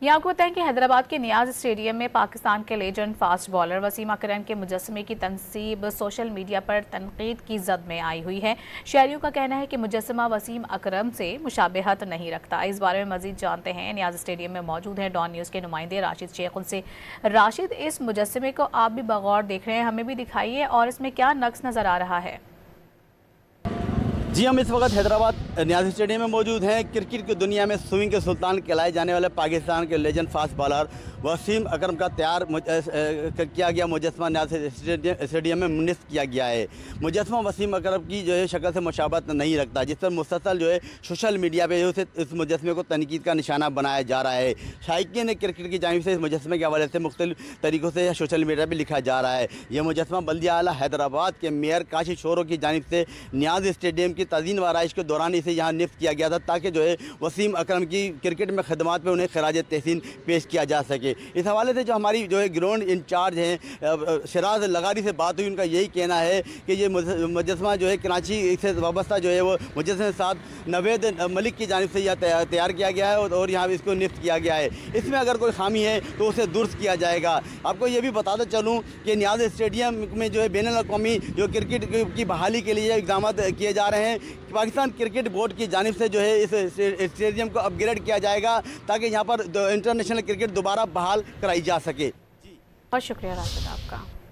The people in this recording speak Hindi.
ये आपको बताएं कि हैदराबाद के नियाज स्टेडियम में पाकिस्तान के लेजेंड फास्ट बॉलर वसीम अकरम के मुजस्समे की तनसीब सोशल मीडिया पर तनकीद की जद में आई हुई है। शहरियों का कहना है कि मुजस्समा वसीम अकरम से मुशाबहत नहीं रखता। इस बारे में मजीद जानते हैं, नियाज स्टेडियम में मौजूद हैं डॉन न्यूज़ के नुमाइंदे राशिद शेख। उनसे राशिद, इस मुजस्समे को आप भी बगौर देख रहे हैं, हमें भी दिखाइए और इसमें क्या नक्स नज़र आ रहा है? जी, हम इस वक्त हैदराबाद नियाज स्टेडियम में मौजूद हैं। क्रिकेट की दुनिया में स्विंग के सुल्तान कहलाए जाने वाले पाकिस्तान के लेजेंड फास्ट बॉलर वसीम अकरम का तैयार किया गया मुजस्समा नियाज स्टेडियम में मुनस्ब किया गया है। मुजस्समा वसीम अकरम की जो है शक्ल से मुशाबहत नहीं रखता, जिस पर मुसलसल जो है सोशल मीडिया पे उसे इस मुजस्समे को तनकीद का निशाना बनाया जा रहा है। शायकीन ने क्रिकेट की जानिब से इस मुजस्समे के हवाले से मुख्तलिफ तरीक़ों से सोशल मीडिया पर लिखा जा रहा है। यह मुजस्समा बल्दिया आला हैदराबाद के मेयर काशी शोरो की जानिब से नियाज स्टेडियम की तज़ीन व आराइश के दौरान इसे यहाँ निफ्त किया गया था, ताकि जो है वसीम अकरम की क्रिकेट में खदमात पे उन्हें खराज तहसीन पेश किया जा सके। इस हवाले से जो हमारी जो है ग्राउंड इंचार्ज हैं शराज लगारी से बात हुई, उनका यही कहना है कि ये मुजस्समा जो है कराची से वाबस्ता जो है वो मुजस्समे साथ नवेद मलिक की जानिब से यह तैयार किया गया है और यहाँ इसको निफ्त किया गया है। इसमें अगर कोई खामी है तो उसे दुरुस्त किया जाएगा। आपको ये भी बताते चलूँ कि नियाज स्टेडियम में जो है बैनुल-अक़वामी जो क्रिकेट की बहाली के लिए इक़दाम किए जा रहे हैं। पाकिस्तान क्रिकेट बोर्ड की जानिब से जो है इस स्टेडियम को अपग्रेड किया जाएगा, ताकि यहाँ पर इंटरनेशनल क्रिकेट दोबारा बहाल कराई जा सके। बहुत शुक्रिया राशिद आपका।